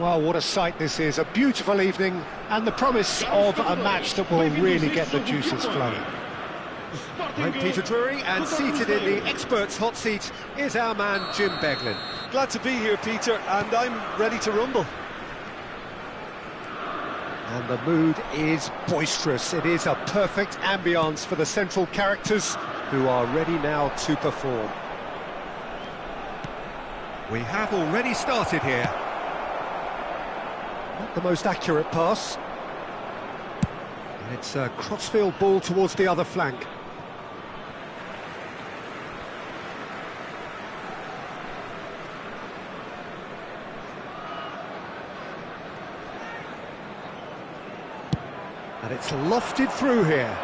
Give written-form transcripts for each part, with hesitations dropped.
Well, what a sight this is. A beautiful evening and the promise of a match that will really get the juices flowing. I'm Peter Drury, and seated in the experts' hot seat is our man Jim Beglin. Glad to be here, Peter, and I'm ready to rumble. And the mood is boisterous. It is a perfect ambience for the central characters who are ready now to perform. We have already started here. Not the most accurate pass. And it's a crossfield ball towards the other flank. And it's lofted through here.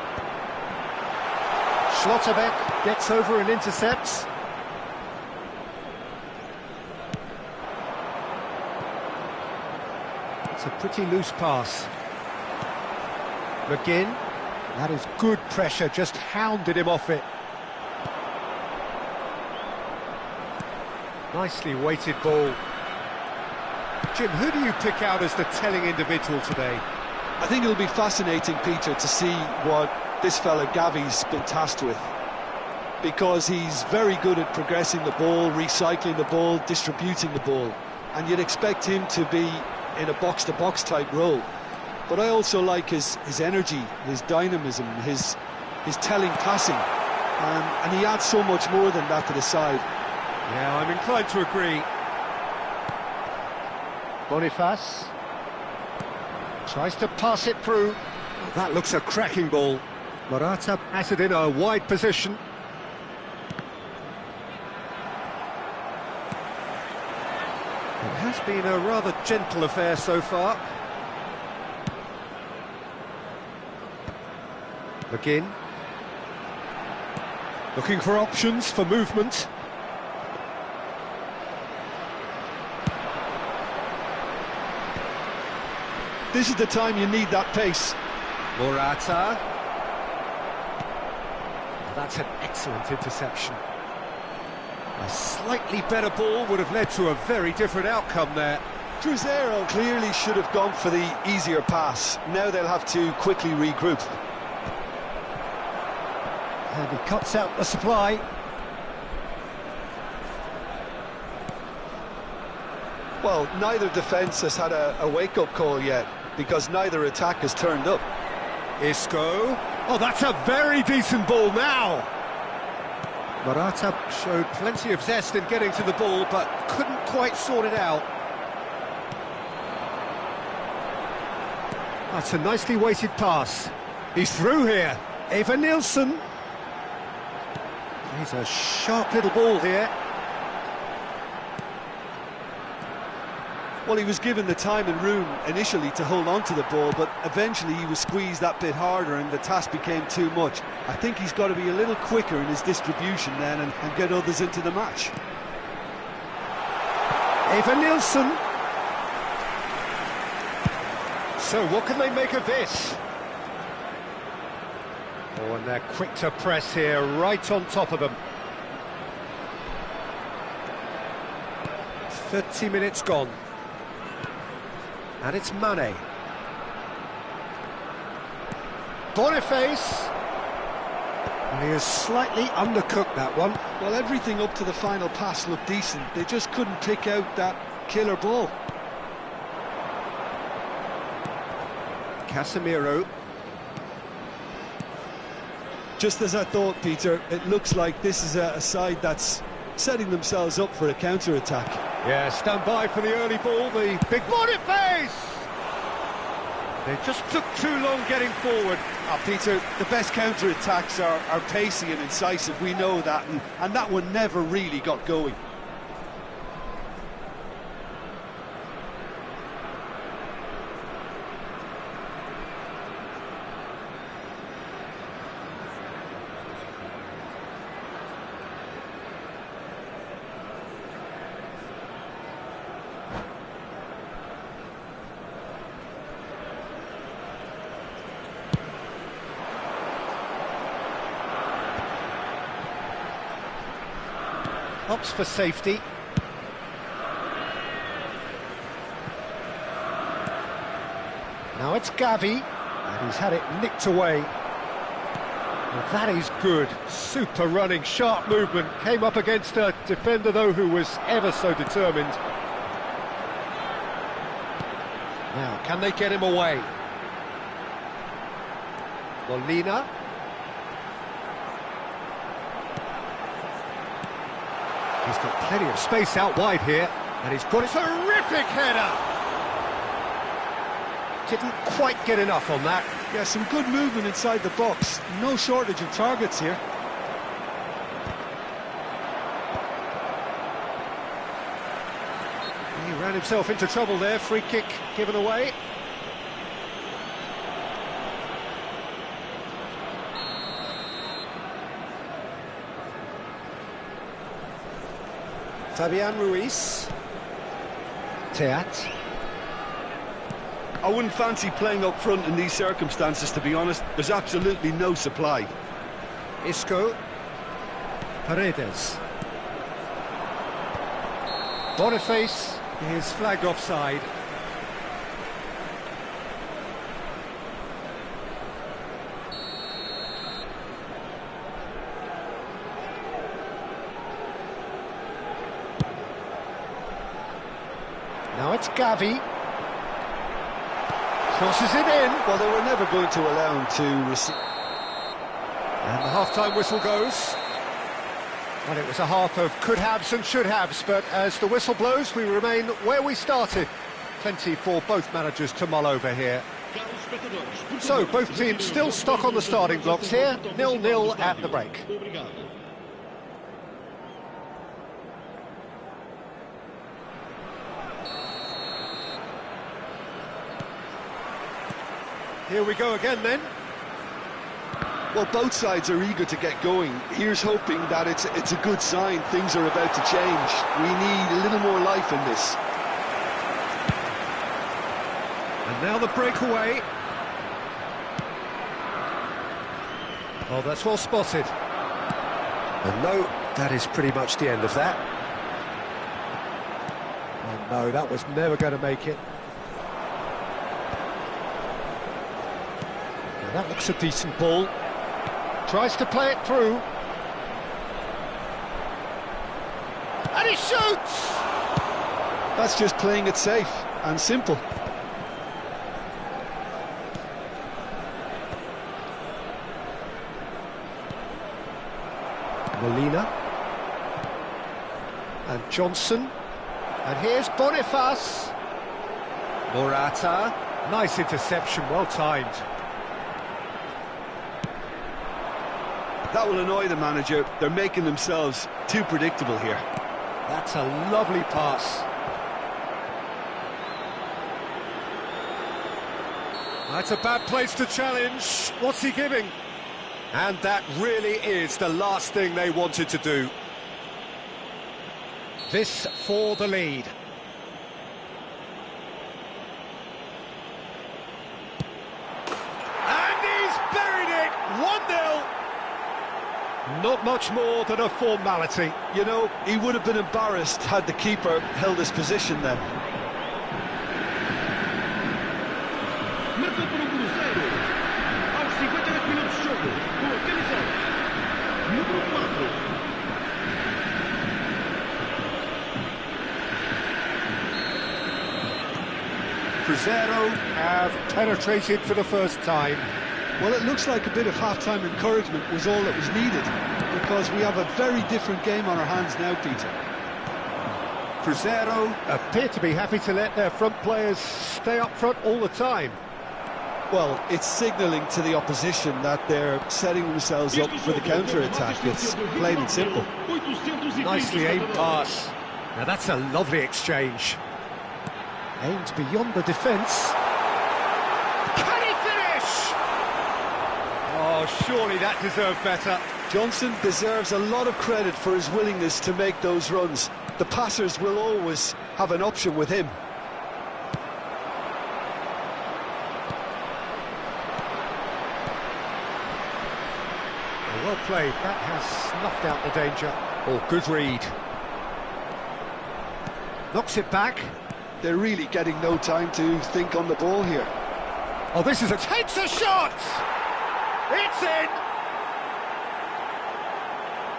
Schlotterbeck gets over and intercepts. It's a pretty loose pass. McGinn, that is good pressure, just hounded him off it. Nicely weighted ball. Jim, who do you pick out as the telling individual today? I think it'll be fascinating, Peter, to see what this fella Gavi's been tasked with. Because he's very good at progressing the ball, recycling the ball, distributing the ball. And you'd expect him to be in a box-to-box type role. But I also like his energy, his dynamism, his telling passing. And he adds so much more than that to the side. Yeah, I'm inclined to agree. Boniface tries to pass it through. Oh, that looks a cracking ball. Morata has it in a wide position. It has been a rather gentle affair so far. McGinn. Looking for options for movement. This is the time you need that pace. Morata. That's an excellent interception. A slightly better ball would have led to a very different outcome there. Cruzeiro clearly should have gone for the easier pass. Now they'll have to quickly regroup. And he cuts out the supply. Well, neither defence has had a wake-up call yet, because neither attack has turned up. Isco. Oh, that's a very decent ball now. Morata showed plenty of zest in getting to the ball, but couldn't quite sort it out. That's a nicely weighted pass. He's through here. Eva Nilsson. He's a sharp little ball here. Well, he was given the time and room initially to hold on to the ball, but eventually he was squeezed that bit harder and the task became too much. I think he's got to be a little quicker in his distribution then and get others into the match. Eva Nilsson. So what can they make of this? Oh, and they're quick to press here, right on top of them. 30 minutes gone. And it's Mane. Boniface. He has slightly undercooked that one. Well, everything up to the final pass looked decent. They just couldn't pick out that killer ball. Casemiro. Just as I thought, Peter, it looks like this is a side that's setting themselves up for a counter-attack. Yeah, stand by for the early ball, the big Boniface! They just took too long getting forward. Oh, Peter, the best counter-attacks are pacey and incisive, we know that, and that one never really got going. Opts for safety. Now it's Gavi, and he's had it nicked away. Well, that is good. Super running, sharp movement. Came up against a defender, though, who was ever so determined. Now, can they get him away? Molina. He's got plenty of space out wide here, and he's got a terrific header! Didn't quite get enough on that. Yeah, some good movement inside the box. No shortage of targets here. He ran himself into trouble there. Free kick given away. Fabian Ruiz. Teat. I wouldn't fancy playing up front in these circumstances, to be honest. There's absolutely no supply. Isco. Paredes. Boniface is flagged offside. Now it's Gavi. Crosses it in. Well, they were never going to allow him to receive. And the half-time whistle goes. Well, it was a half of could-haves and should-haves, but as the whistle blows, we remain where we started. Plenty for both managers to mull over here. So, both teams still stuck on the starting blocks here, 0-0 at the break. Here we go again then. Well, both sides are eager to get going. Here's hoping that it's a good sign. Things are about to change. We need a little more life in this. And now the breakaway. Oh, that's well spotted. And no, that is pretty much the end of that. Oh no, that was never going to make it. Now that looks a decent ball. Tries to play it through. And he shoots! That's just playing it safe and simple. Molina. And Johnson. And here's Boniface. Morata. Nice interception, well timed. That will annoy the manager. They're making themselves too predictable here. That's a lovely pass. That's a bad place to challenge. What's he giving? And that really is the last thing they wanted to do. This for the lead. And he's buried it! 1-0. Not much more than a formality. You know, he would have been embarrassed had the keeper held his position then. Marcou por Cruzeiro aos 58 minutos de jogo, com a camisola número 4. Cruzeiro have penetrated for the first time. Well, it looks like a bit of half-time encouragement was all that was needed, because we have a very different game on our hands now, Peter. Cruzeiro appear to be happy to let their front players stay up front all the time. Well, it's signalling to the opposition that they're setting themselves up for the counter-attack. It's plain and simple. Nicely aimed pass. Now that's a lovely exchange. Aimed beyond the defence. Can he finish? Oh, surely that deserved better. Johnson deserves a lot of credit for his willingness to make those runs. The passers will always have an option with him. Well played, that has snuffed out the danger. Oh, good read. Knocks it back. They're really getting no time to think on the ball here. Oh, this is takes a shot! It's in!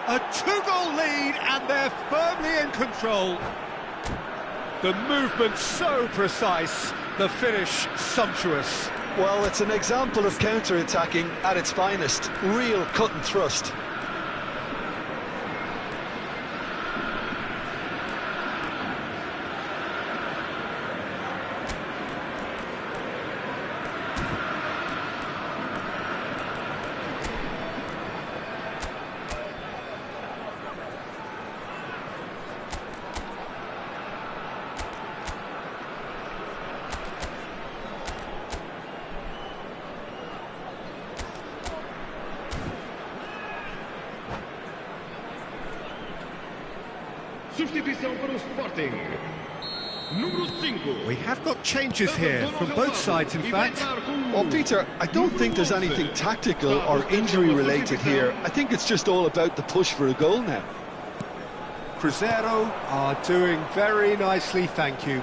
A 2-goal lead, and they're firmly in control. The movement so precise, the finish sumptuous. Well, it's an example of counter-attacking at its finest. Real cut and thrust. Substituição para o Sporting. Número 5. We have got changes here from both sides, in fact. Well, Peter, I don't think there's anything tactical or injury-related here. I think it's just all about the push for a goal now. Cruzeiro are doing very nicely, thank you.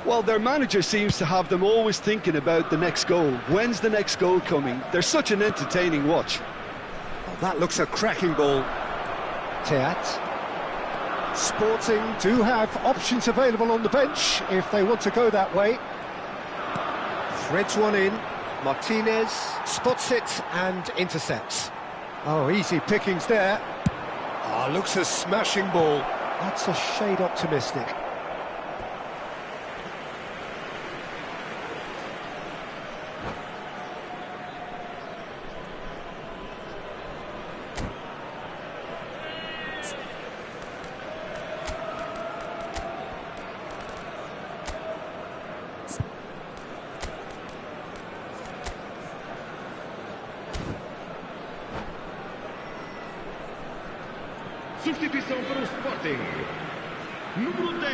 Well, their manager seems to have them always thinking about the next goal. When's the next goal coming? They're such an entertaining watch. Oh, that looks a cracking ball. Teat. Sporting do have options available on the bench if they want to go that way. Threads one in. Martinez spots it and intercepts. Oh, easy pickings there. Oh, looks a smashing ball. That's a shade optimistic. Substituição para o Sporting. Número 10.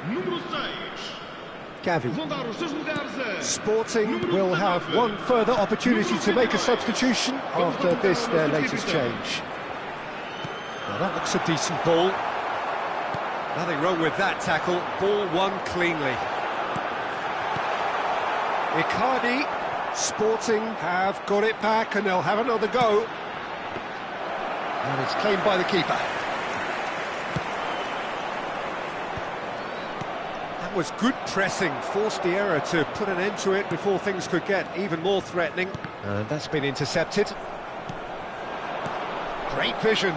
Número 6. Gavi. Vão dar os seus lugares a... Sporting will have one further opportunity to make a substitution after this, their latest change. Well, that looks a decent ball. Nothing wrong with that tackle. Ball won cleanly. Icardi. Sporting have got it back and they'll have another go. And it's claimed by the keeper. That was good pressing, forced the error to put an end to it before things could get even more threatening. And that's been intercepted. Great vision.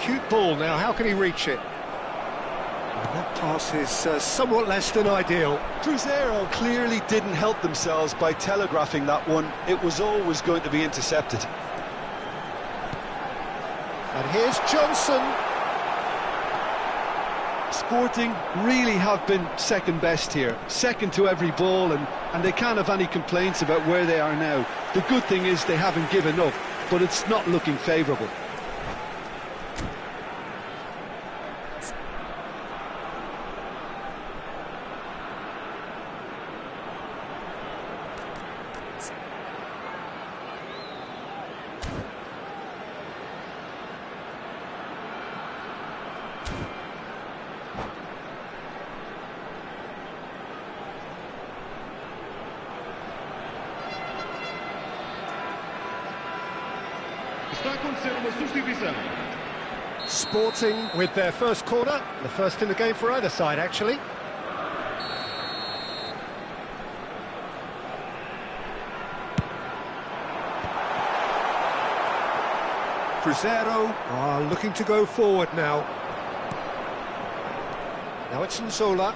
Cute ball now, how can he reach it? And that pass is somewhat less than ideal. Cruzeiro clearly didn't help themselves by telegraphing that one. It was always going to be intercepted. And here's Johnson. Sporting really have been second best here, second to every ball, and they can't have any complaints about where they are now. The good thing is they haven't given up, but it's not looking favourable. Está a acontecer uma substituição. Sporting with their first corner, the first in the game for either side, actually. Cruzeiro are looking to go forward now. Now it's Nzola.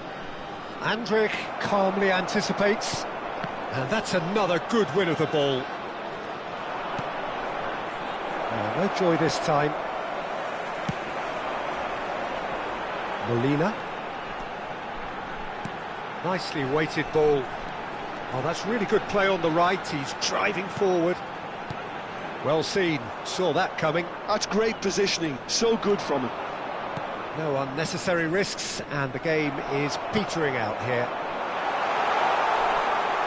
Andrich calmly anticipates. And that's another good win of the ball. No joy this time. Molina. Nicely weighted ball. Oh, that's really good play on the right. He's driving forward. Well seen. Saw that coming. That's great positioning. So good from him. No unnecessary risks, and the game is petering out here.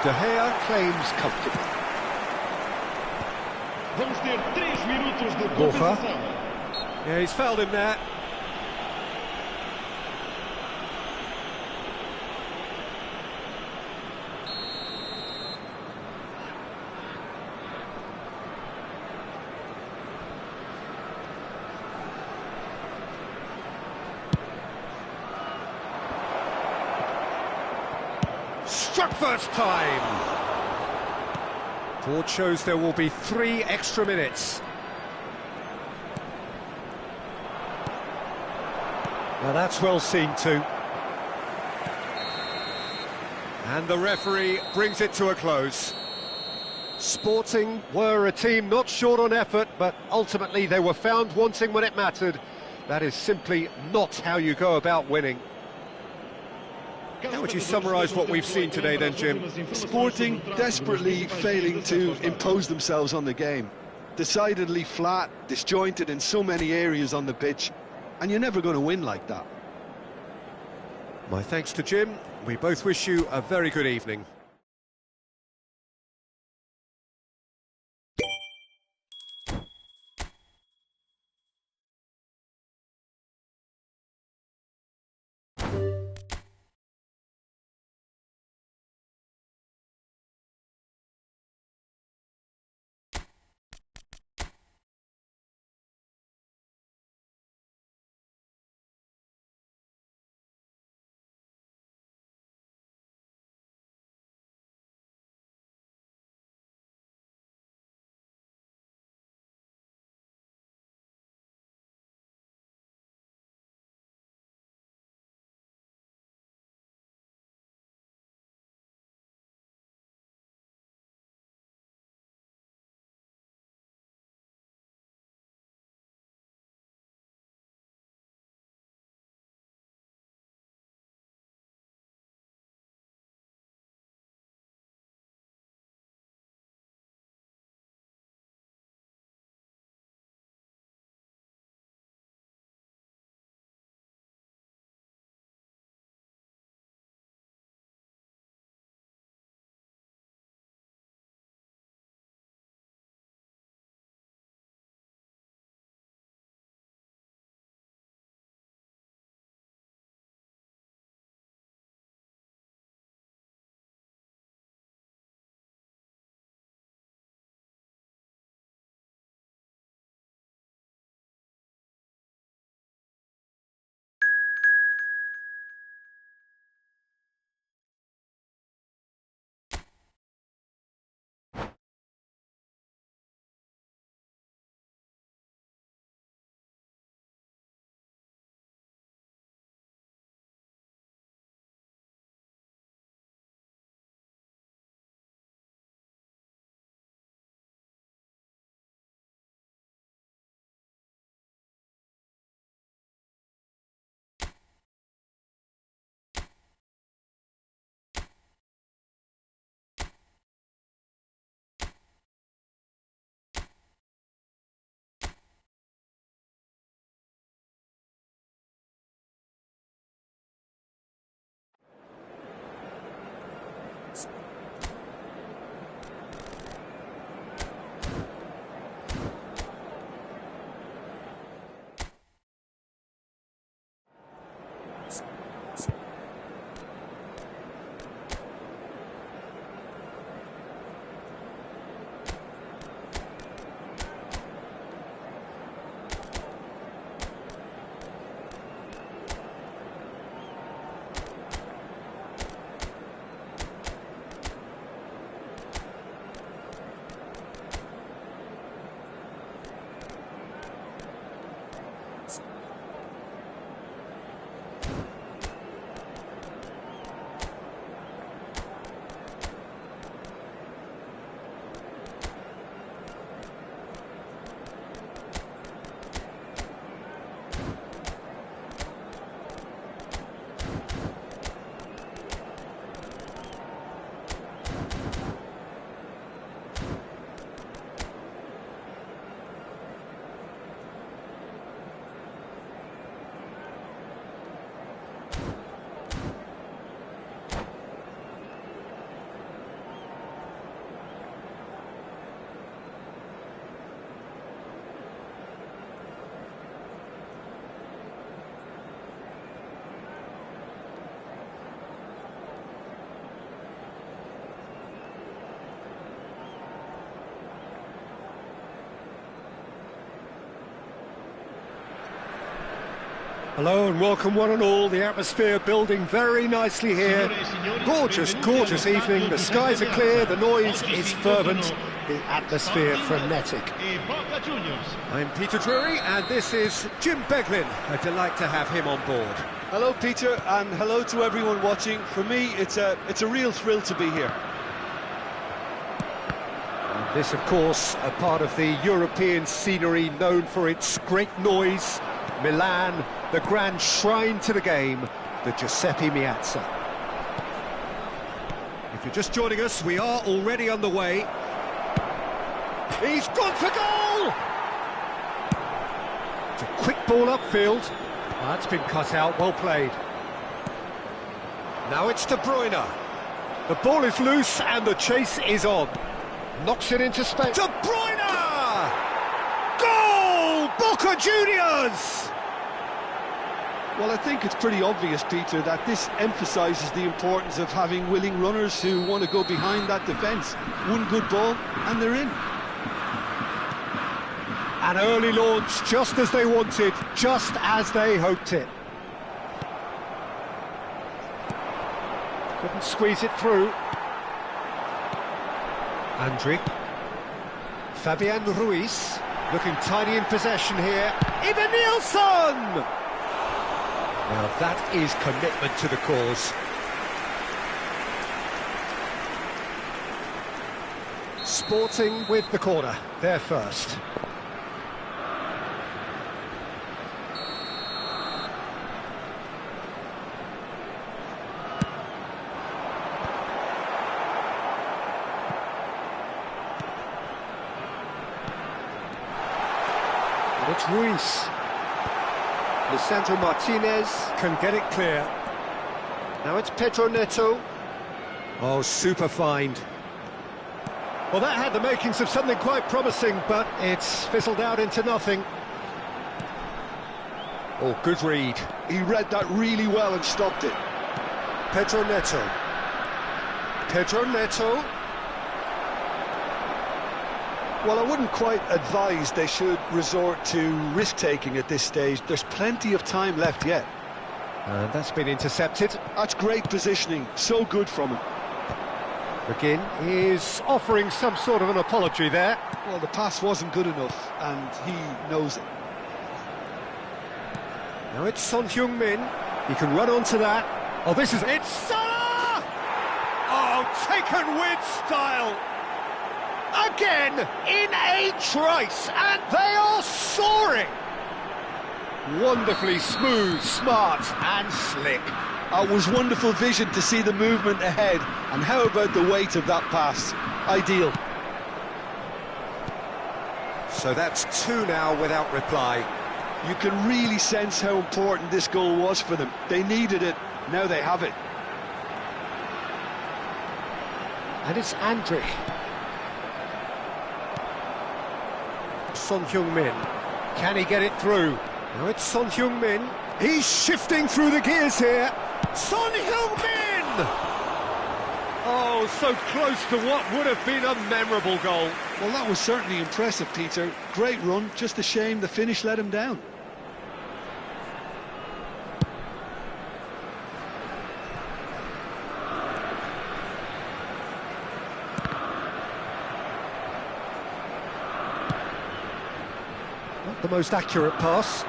De Gea claims comfortably. Vamos ter 3 minutos de Borja. compensação. Yeah, he's fouled him there. struck first time. Board shows there will be 3 extra minutes. Now that's well seen too. And the referee brings it to a close. Sporting were a team not short on effort, but ultimately they were found wanting when it mattered. That is simply not how you go about winning. How would you summarise what we've seen today then, Jim? Sporting desperately failing to impose themselves on the game. Decidedly flat, disjointed in so many areas on the pitch, and you're never going to win like that. My thanks to Jim. We both wish you a very good evening. Hello and welcome one and all. The atmosphere building very nicely here. Gorgeous, gorgeous evening. The skies are clear, the noise is fervent, the atmosphere frenetic. I'm Peter Drury and this is Jim Beglin. A delight to have him on board. Hello, Peter, and hello to everyone watching. For me, it's a real thrill to be here. And this, of course, a part of the European scenery known for its great noise. Milan, the grand shrine to the game, the Giuseppe Meazza. If you're just joining us, we are already underway. He's gone for goal! It's a quick ball upfield. That's been cut out, well played. Now it's De Bruyne. The ball is loose and the chase is on. Knocks it into space. De Bruyne! Goal! Boca Juniors! Well, I think it's pretty obvious, Peter, that this emphasises the importance of having willing runners who want to go behind that defence. One good ball, and they're in. An early launch, just as they wanted, just as they hoped it. Couldn't squeeze it through. Andri. Fabian Ruiz, looking tidy in possession here. Evanilson! Now that is commitment to the cause. Sporting with the corner, they're first. And it's Ruiz. Lisandro Martinez can get it clear. Now it's Pedro Neto. Oh, super find. Well, that had the makings of something quite promising, but it's fizzled out into nothing. Oh, good read. He read that really well and stopped it. Pedro Neto. Pedro Neto. Well, I wouldn't quite advise they should resort to risk-taking at this stage. There's plenty of time left yet. And that's been intercepted. That's great positioning, so good from him. McGinn is offering some sort of an apology there. Well, the pass wasn't good enough, and he knows it. Now it's Son Heung-min. He can run onto that. Oh, this is... It's Salah! Oh, taken with style! Again, in a trice, and they are soaring! Wonderfully smooth, smart and slick. It was wonderful vision to see the movement ahead, and how about the weight of that pass? Ideal. So that's two now without reply. You can really sense how important this goal was for them. They needed it, now they have it. And it's Andri. Son Heung-min. Can he get it through? Now it's Son Heung-min. He's shifting through the gears here. Son Heung-min! Oh, so close to what would have been a memorable goal. Well, that was certainly impressive, Peter. Great run, just a shame the finish let him down. Not the most accurate pass.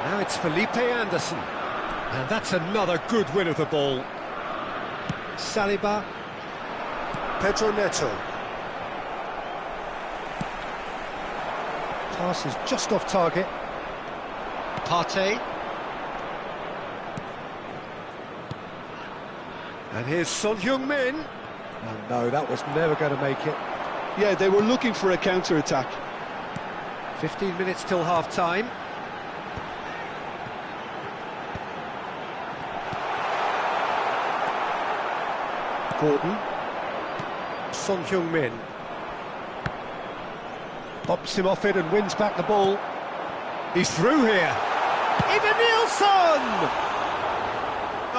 Now it's Felipe Anderson. And that's another good win of the ball. Saliba. Pedro Neto. Pass is just off target. Partey. And here's Son Heung-min. Oh no, that was never going to make it. Yeah, they were looking for a counter-attack. 15 minutes till half-time. Gordon. Son Heung-min. Bumps him off it and wins back the ball. He's through here. Evanilson!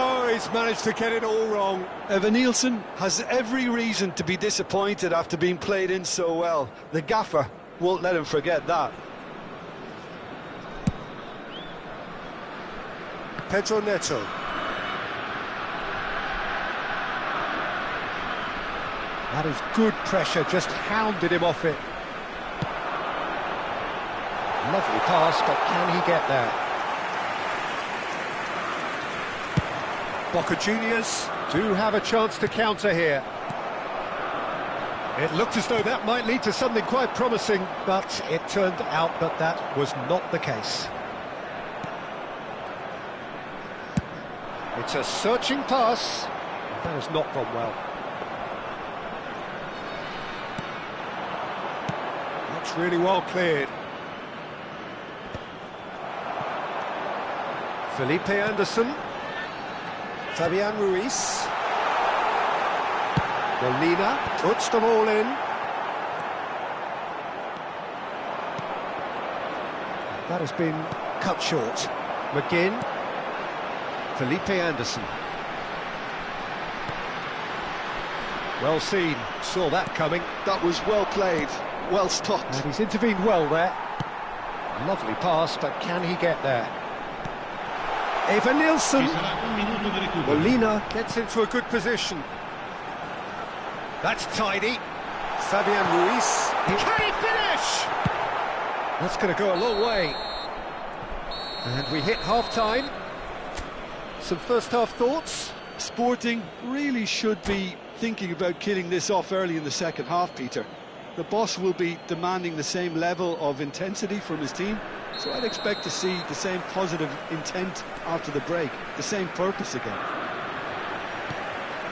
Oh, he's managed to get it all wrong. Evanilson has every reason to be disappointed after being played in so well. The gaffer won't let him forget that. Pedro Neto. That is good pressure, just hounded him off it. Lovely pass, but can he get there? Boca Juniors do have a chance to counter here. It looked as though that might lead to something quite promising, but it turned out that that was not the case. It's a searching pass. That has not gone well. That's really well cleared. Felipe Anderson. Fabian Ruiz. Molina puts them all in. That has been cut short. McGinn. Felipe Anderson. Well seen, saw that coming. That was well played, well stopped. And he's intervened well there. Lovely pass, but can he get there? Evan Nilsson. Molina gets into a good position. That's tidy. Fabian Ruiz. Can he finish? That's going to go a long way. And we hit half-time. Some first-half thoughts? Sporting really should be thinking about killing this off early in the second half, Peter. The boss will be demanding the same level of intensity from his team, so I'd expect to see the same positive intent after the break, the same purpose again.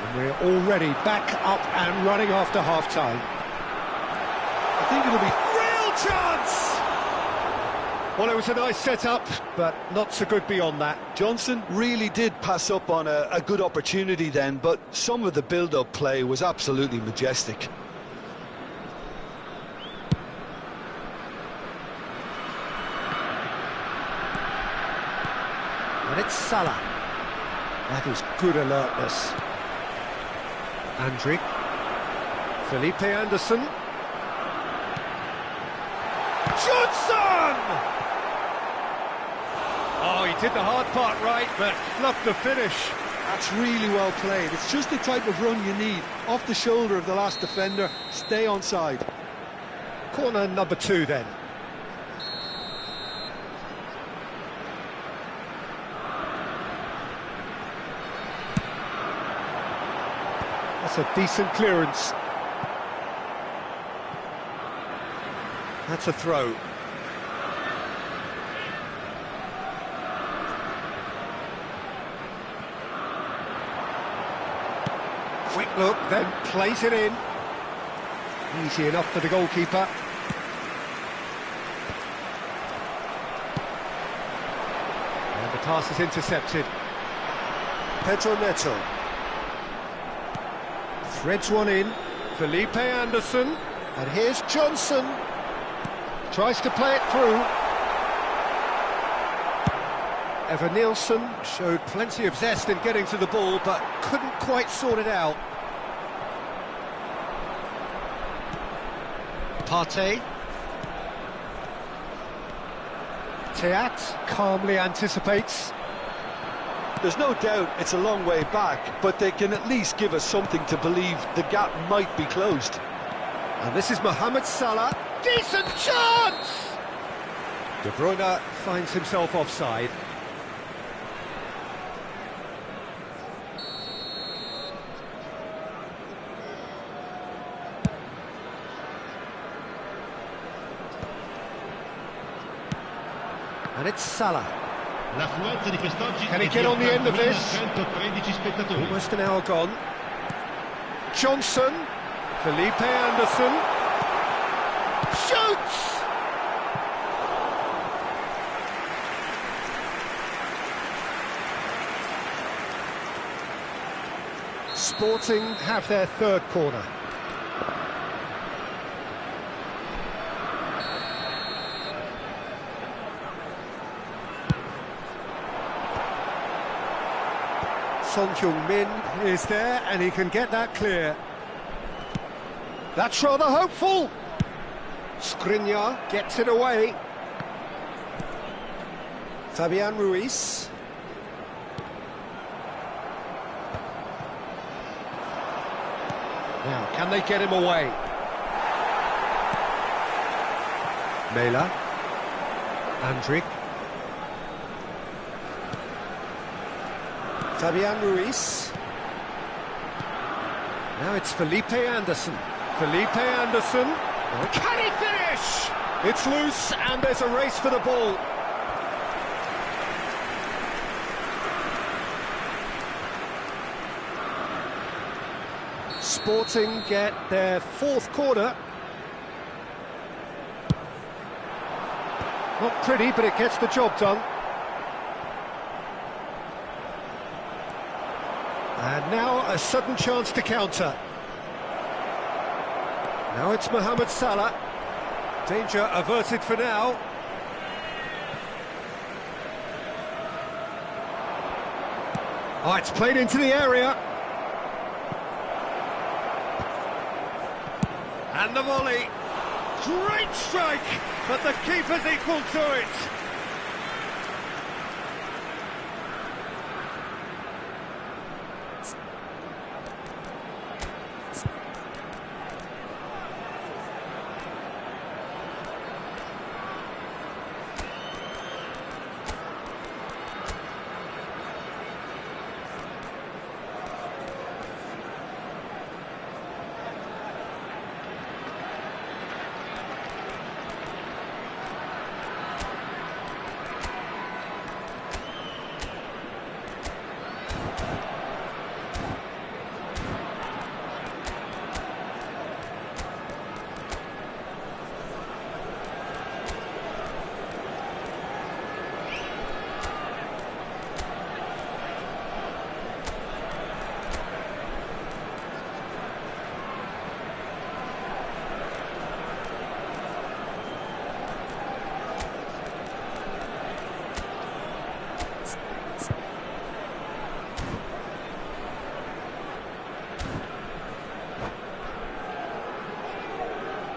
And we're already back up and running after half-time. I think it'll be... Real chance! Well, it was a nice setup, but not so good beyond that. Johnson really did pass up on a good opportunity then, but some of the build-up play was absolutely majestic. And it's Salah. That is good alertness. Andrick. Felipe Anderson. Johnson! Oh, he did the hard part right, but fluffed the finish. That's really well played. It's just the type of run you need. Off the shoulder of the last defender, stay onside. Corner number 2 then. That's a decent clearance. That's a throw. Quick look, then plays it in. Easy enough for the goalkeeper. And the pass is intercepted. Pedro Neto. Threads one in. Felipe Anderson. And here's Johnson. Tries to play it through. Evan Nilsson showed plenty of zest in getting to the ball, but couldn't quite sort it out. Partey. Teat calmly anticipates. There's no doubt it's a long way back, but they can at least give us something to believe the gap might be closed. And this is Mohamed Salah. Decent chance! De Bruyne finds himself offside. And it's Salah. Can he get on the end of this? Almost an hour gone. Johnson. Felipe Anderson. Shoots! Sporting have their third corner. Son Heung-min is there, and he can get that clear. That's rather hopeful. Skriniar gets it away. Fabian Ruiz. Now, can they get him away? Vila. Andrik. Fabian Ruiz. Now it's Felipe Anderson. Felipe Anderson. Can he finish? It's loose and there's a race for the ball. Sporting get their fourth corner. Not pretty, but it gets the job done. And now a sudden chance to counter. Now it's Mohamed Salah. Danger averted for now. Oh, it's played into the area. And the volley. Great strike, but the keeper's equal to it.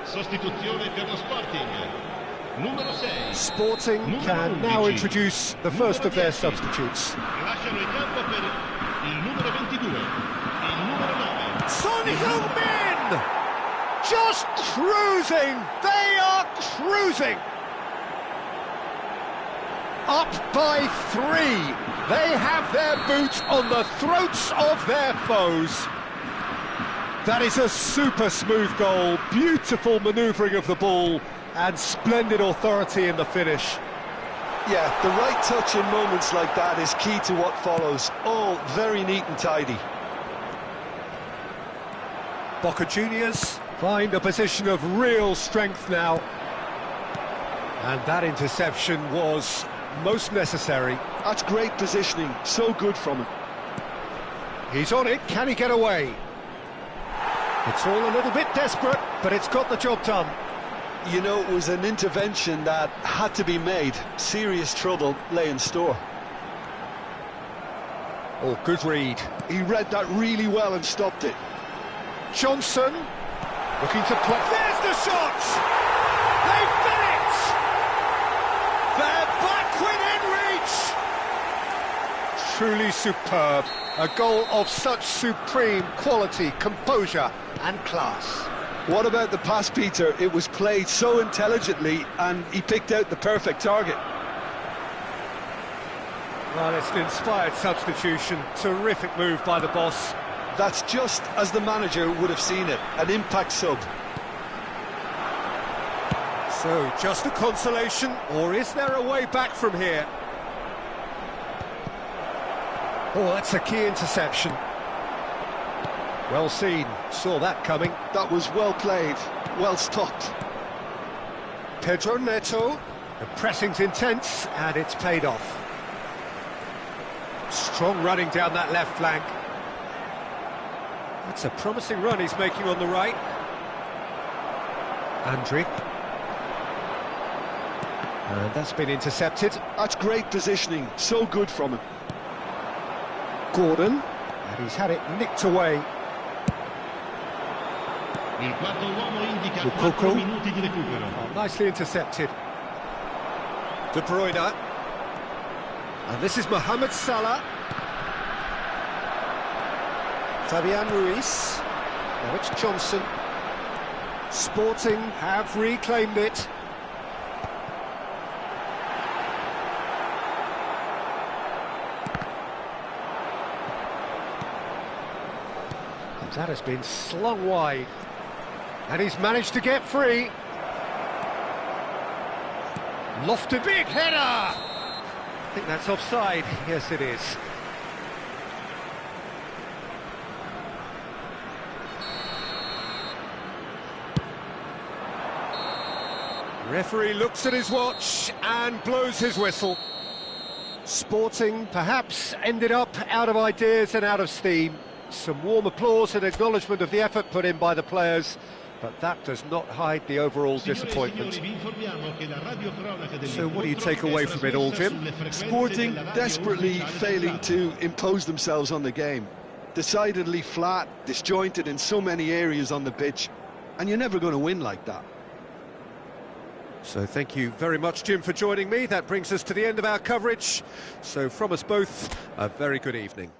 Sostituzione per lo Sporting. Numero 6. Sporting can now introduce the first of their substitutes. Lasciano il campo per il numero 22, il numero 9. Son Heung-min! Just cruising! They are cruising! Up by 3. They have their boot on the throats of their foes. That is a super smooth goal, beautiful manoeuvring of the ball, and splendid authority in the finish. Yeah, the right touch in moments like that is key to what follows. All very neat and tidy. Boca Juniors find a position of real strength now. And that interception was most necessary. That's great positioning, so good from him. He's on it, can he get away? It's all a little bit desperate, but it's got the job done. You know, it was an intervention that had to be made. Serious trouble lay in store. Oh, good read. He read that really well and stopped it. Johnson, looking to play. There's the shot! They've done it! They're back within reach! Truly superb. A goal of such supreme quality, composure and class. What about the pass, Peter? It was played so intelligently and he picked out the perfect target. Well, it's an inspired substitution. Terrific move by the boss. That's just as the manager would have seen it, an impact sub. So, just a consolation, or is there a way back from here? Oh, that's a key interception. Well seen, saw that coming. That was well played, well stopped. Pedro Neto, the pressing's intense, and it's paid off. Strong running down that left flank. That's a promising run he's making on the right. Andrik. And that's been intercepted. That's great positioning, so good from him. Gordon, and he's had it nicked away. Il quarto uomo indica Lukaku. 4 minuti di recupero. Oh, nicely intercepted. De Bruyne. And this is Mohamed Salah. Fabian Ruiz. Now it's Johnson. Sporting have reclaimed it. That has been slung wide. And he's managed to get free. Lofted big header! I think that's offside. Yes, it is. Referee looks at his watch and blows his whistle. Sporting perhaps ended up out of ideas and out of steam. Some warm applause and acknowledgement of the effort put in by the players, but that does not hide the overall disappointment. So what do you take away from it all, Jim? Sporting desperately failing to impose themselves on the game. Decidedly flat, disjointed in so many areas on the pitch, and you're never going to win like that. So thank you very much, Jim, for joining me. That brings us to the end of our coverage. So from us both, a very good evening.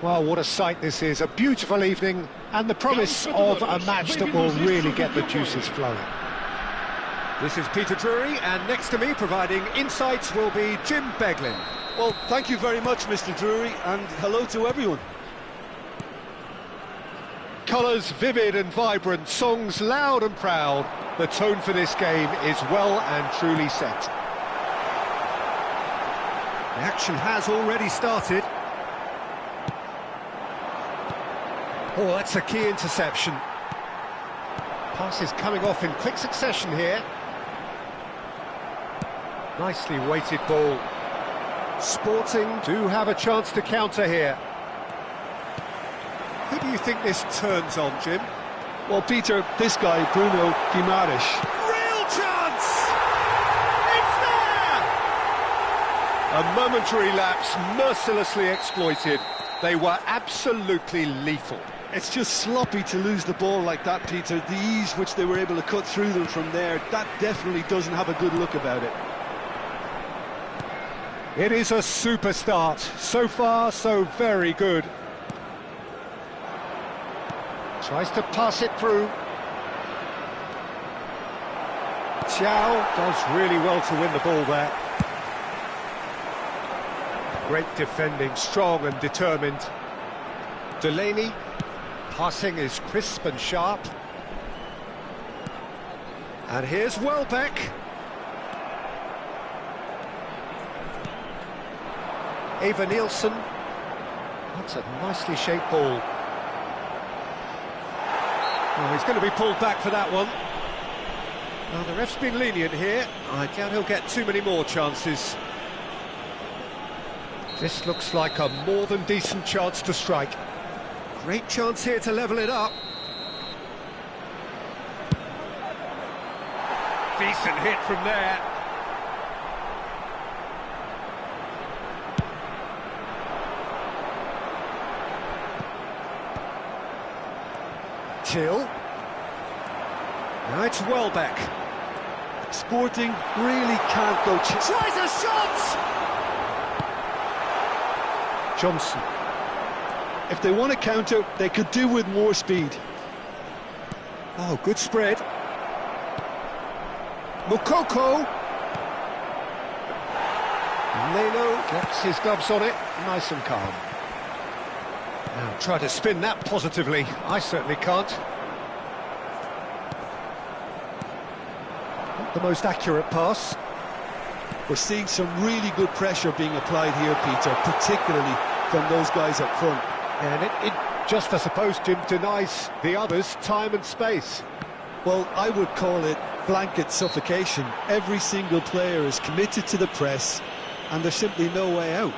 Well, what a sight this is, a beautiful evening, and the promise of a match that will really get the juices flowing. This is Peter Drury, and next to me, providing insights, will be Jim Beglin. Well, thank you very much, Mr. Drury, and hello to everyone. Colours vivid and vibrant, songs loud and proud. The tone for this game is well and truly set. The action has already started. Oh, that's a key interception. Passes coming off in quick succession here. Nicely weighted ball. Sporting do have a chance to counter here. Who do you think this turns on, Jim? Well, Peter, this guy, Bruno Guimaraes. Real chance! It's there! A momentary lapse, mercilessly exploited. They were absolutely lethal. It's just sloppy to lose the ball like that, Peter. The ease which they were able to cut through them from there, that definitely doesn't have a good look about it. It is a super start. So far, so very good. Tries to pass it through. Thiaw does really well to win the ball there. Great defending, strong and determined. Delaney, passing is crisp and sharp. And here's Welbeck. Eva Nielsen. That's a nicely shaped ball. Oh, he's going to be pulled back for that one. Well, the ref's been lenient here. I doubt he'll get too many more chances. This looks like a more than decent chance to strike. Great chance here to level it up. Decent hit from there. Till. Now it's Welbeck. Sporting really can't go... Tries a shot! Johnson. If they want to counter, they could do with more speed. Oh, good spread. Mukoko. Leno gets his gloves on it, nice and calm. Now try to spin that positively. I certainly can't. Not the most accurate pass. We're seeing some really good pressure being applied here, Peter, particularly from those guys up front. And it just, I suppose, Jim, denies the others time and space. Well, I would call it blanket suffocation. Every single player is committed to the press, and there's simply no way out.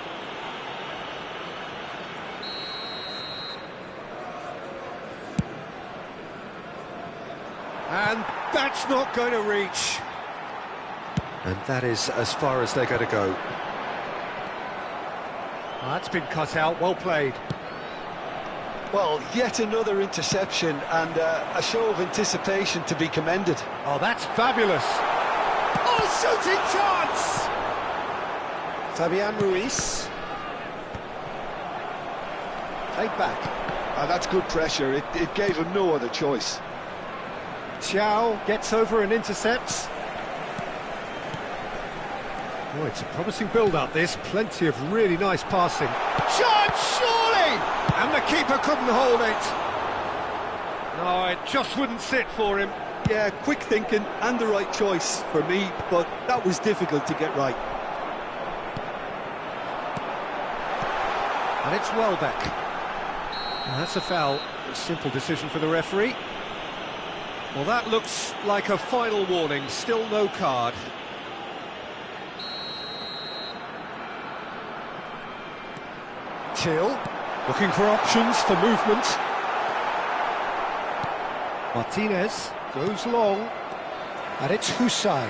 And that's not going to reach. And that is as far as they're going to go. That's been cut out, well played. Well, yet another interception and a show of anticipation to be commended. Oh, that's fabulous. Oh, shooting chance! Fabian Ruiz. Played back. That's good pressure. It gave him no other choice. Thiaw gets over and intercepts. Oh, it's a promising build-up, this. Plenty of really nice passing. Shot, surely! And the keeper couldn't hold it. No, it just wouldn't sit for him. Yeah, quick thinking and the right choice for me, but that was difficult to get right. And it's Welbeck. And that's a foul. A simple decision for the referee. Well, that looks like a final warning. Still no card. Till, looking for options for movement. Martinez goes long, and it's Husay.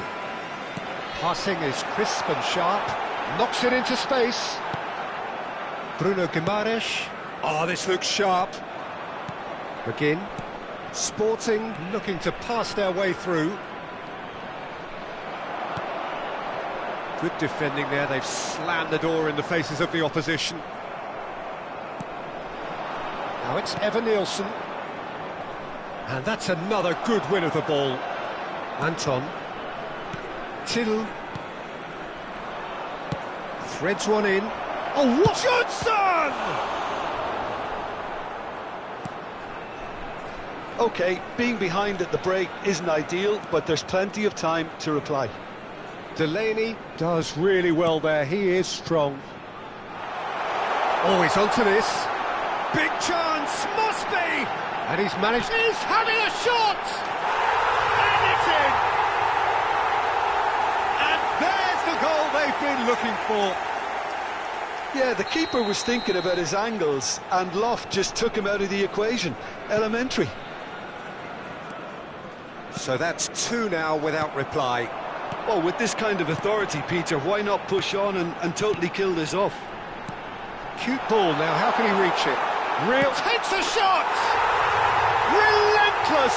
Passing is crisp and sharp, knocks it into space. Bruno Guimaraes. Oh, this looks sharp. McGinn. Sporting looking to pass their way through. Good defending there, they've slammed the door in the faces of the opposition. Now it's Evan Nielsen. And that's another good win of the ball. Anton. Till. Threads one in. Oh, what? Johnson! OK, being behind at the break isn't ideal, but there's plenty of time to reply. Delaney does really well there, he is strong. Oh, he's onto this. Big chance, must be! And he's managed... He's having a shot! And it's in! And there's the goal they've been looking for. Yeah, the keeper was thinking about his angles, and Loft just took him out of the equation. Elementary. So that's two now without reply. Well, with this kind of authority, Peter, why not push on and totally kill this off? Cute ball now, how can he reach it? Real takes a shot! Relentless!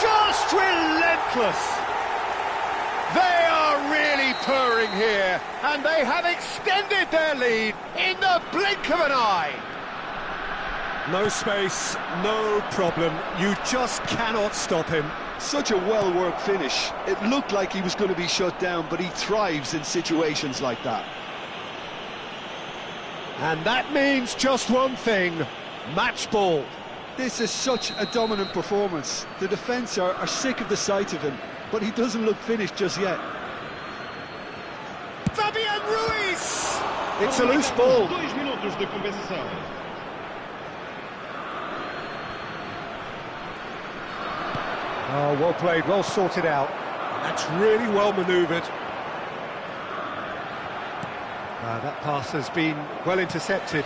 Just relentless! They are really purring here, and they have extended their lead in the blink of an eye. No space, no problem. You just cannot stop him. Such a well-worked finish. It looked like he was going to be shut down, but he thrives in situations like that. And that means just one thing, match ball. This is such a dominant performance. The defence are sick of the sight of him, but he doesn't look finished just yet. Fabian Ruiz! It's a loose ball. 2 minutos de compensação. Oh, well played, well sorted out. That's really well manoeuvred. That pass has been well intercepted.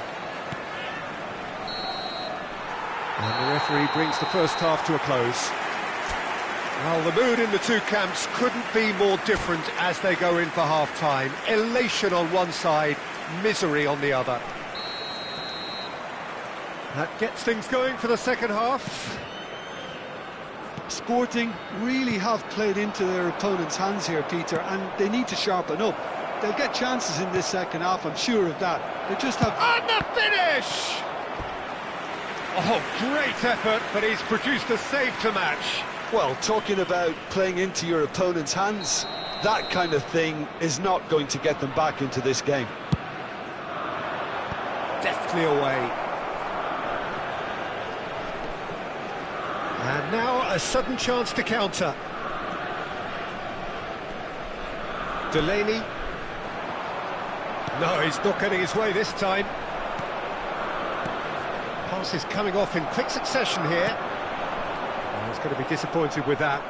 And the referee brings the first half to a close. Well, the mood in the two camps couldn't be more different as they go in for half-time. Elation on one side, misery on the other. That gets things going for the second half. Sporting really have played into their opponent's hands here, Peter, and they need to sharpen up. They'll get chances in this second half, I'm sure of that. They just have... And the finish! Oh, great effort, but he's produced a save to match. Well, talking about playing into your opponent's hands, that kind of thing is not going to get them back into this game. Deftly away. And now a sudden chance to counter. Delaney. No, he's not getting his way this time. Pass is coming off in quick succession here. Oh, he's going to be disappointed with that.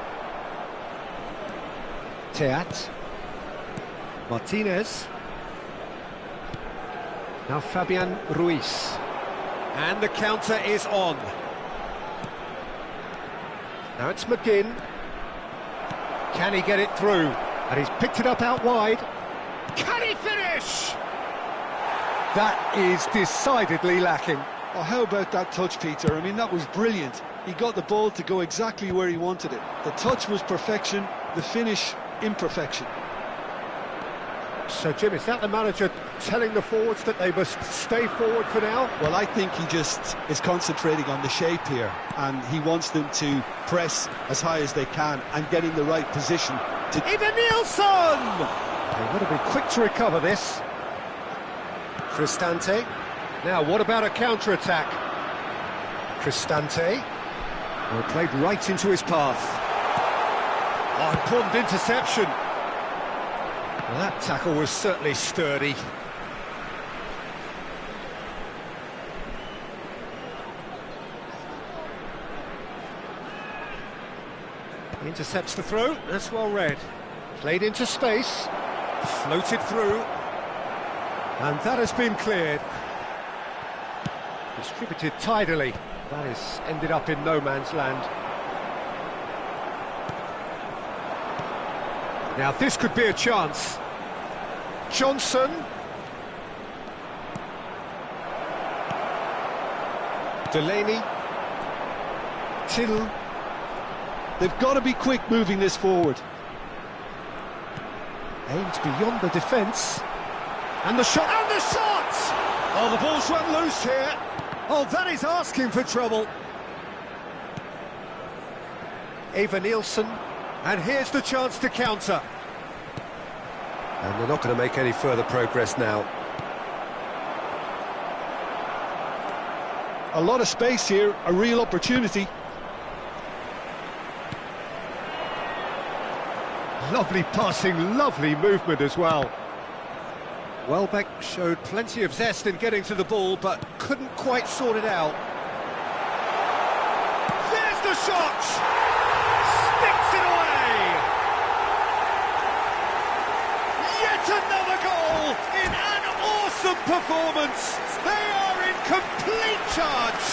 Teat. Martinez. Now Fabian Ruiz. And the counter is on. Now it's McGinn. Can he get it through? And he's picked it up out wide. Can he finish? That is decidedly lacking. Oh, how about that touch, Peter? I mean, that was brilliant. He got the ball to go exactly where he wanted it. The touch was perfection, the finish, imperfection. So, Jim, is that the manager telling the forwards that they must stay forward for now? Well, I think he just is concentrating on the shape here, and he wants them to press as high as they can and get in the right position to... Evan Nielsen! They've got to be quick to recover this. Cristante. Now, what about a counter-attack? Cristante. Well, played right into his path. Oh, important interception. Well, that tackle was certainly sturdy. He intercepts the throw, that's well read. Played into space, floated through, and that has been cleared. Distributed tidily. That has ended up in no man's land. Now this could be a chance. Johnson. Delaney. Till. They've got to be quick moving this forward. Aimed beyond the defence. And the shot. And the shot! Oh, the ball's run loose here. Oh, that is asking for trouble. Eva Nielsen, and here's the chance to counter. And they're not going to make any further progress now. A lot of space here, a real opportunity. Lovely passing, lovely movement as well. Welbeck showed plenty of zest in getting to the ball, but couldn't quite sort it out. There's the shot! Sticks it away! Yet another goal in an awesome performance! They are in complete charge!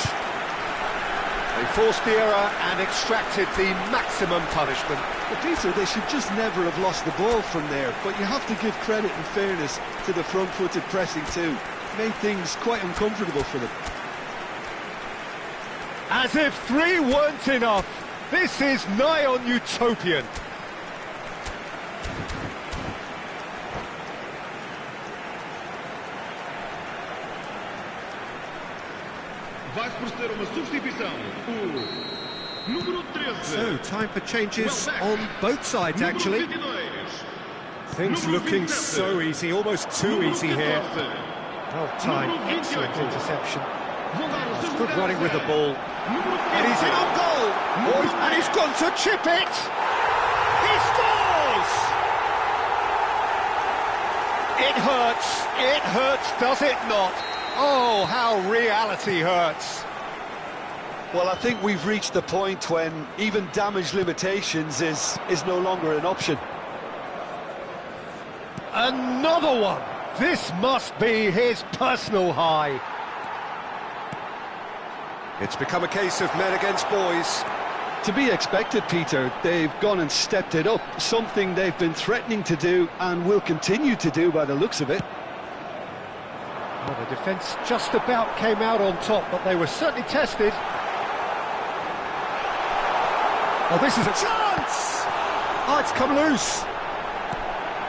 They forced the error and extracted the maximum punishment. But Peter, they should just never have lost the ball from there, but you have to give credit and fairness to the front-footed pressing too. Made things quite uncomfortable for them. As if 3 weren't enough, this is nigh on utopian. Vai proceder uma substituição. O número 13. So, time for changes on both sides, actually. Número 22. Things looking so easy, almost too easy here. Well timed, excellent interception. It's good running with the ball. And he's in on goal! And he's gone to chip it! He scores! It hurts, does it not? Oh, how reality hurts. Well, I think we've reached the point when even damage limitations is no longer an option. Another one! This must be his personal high. It's become a case of men against boys. To be expected, Peter. They've gone and stepped it up, something they've been threatening to do and will continue to do by the looks of it. Well, the defence just about came out on top, but they were certainly tested. Oh, this is a chance! Oh, it's come loose.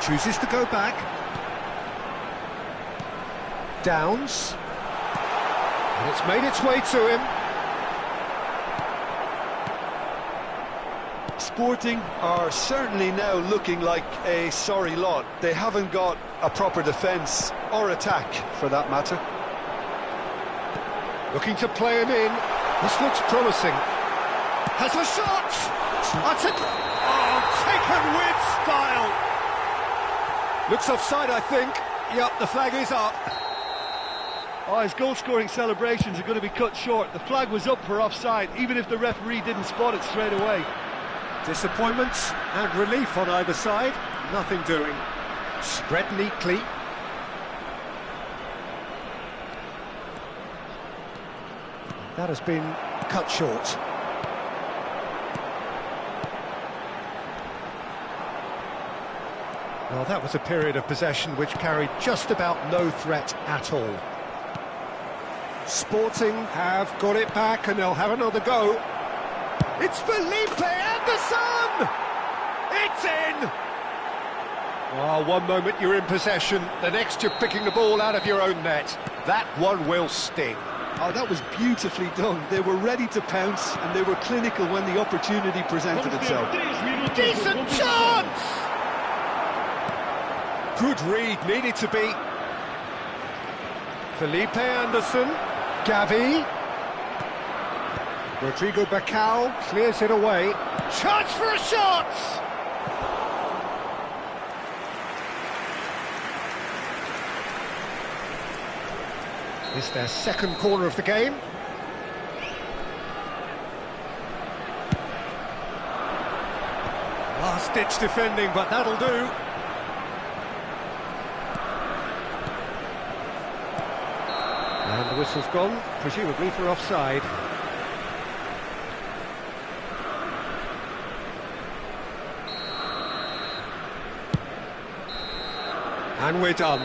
Chooses to go back. Downs. And it's made its way to him. Sporting are certainly now looking like a sorry lot. They haven't got a proper defence or attack, for that matter. Looking to play him in. This looks promising. Has a shot! That's it! Oh, taken with style! Looks offside, I think. Yep, the flag is up. Oh, his goal-scoring celebrations are going to be cut short. The flag was up for offside, even if the referee didn't spot it straight away. Disappointment and relief on either side. Nothing doing. Spread neatly. That has been cut short. Well, that was a period of possession which carried just about no threat at all. Sporting have got it back and they'll have another go. It's Felipe Anderson! It's in! Oh, one moment you're in possession, the next you're picking the ball out of your own net. That one will sting. Oh, that was beautifully done. They were ready to pounce and they were clinical when the opportunity presented itself. Decent chance! Good read, needed to be. Felipe Anderson, Gavi. Rodrigo Bacau clears it away. Chance for a shot! It's their second corner of the game. Last-ditch defending, but that'll do. And the whistle's gone, presumably for offside. And we're done.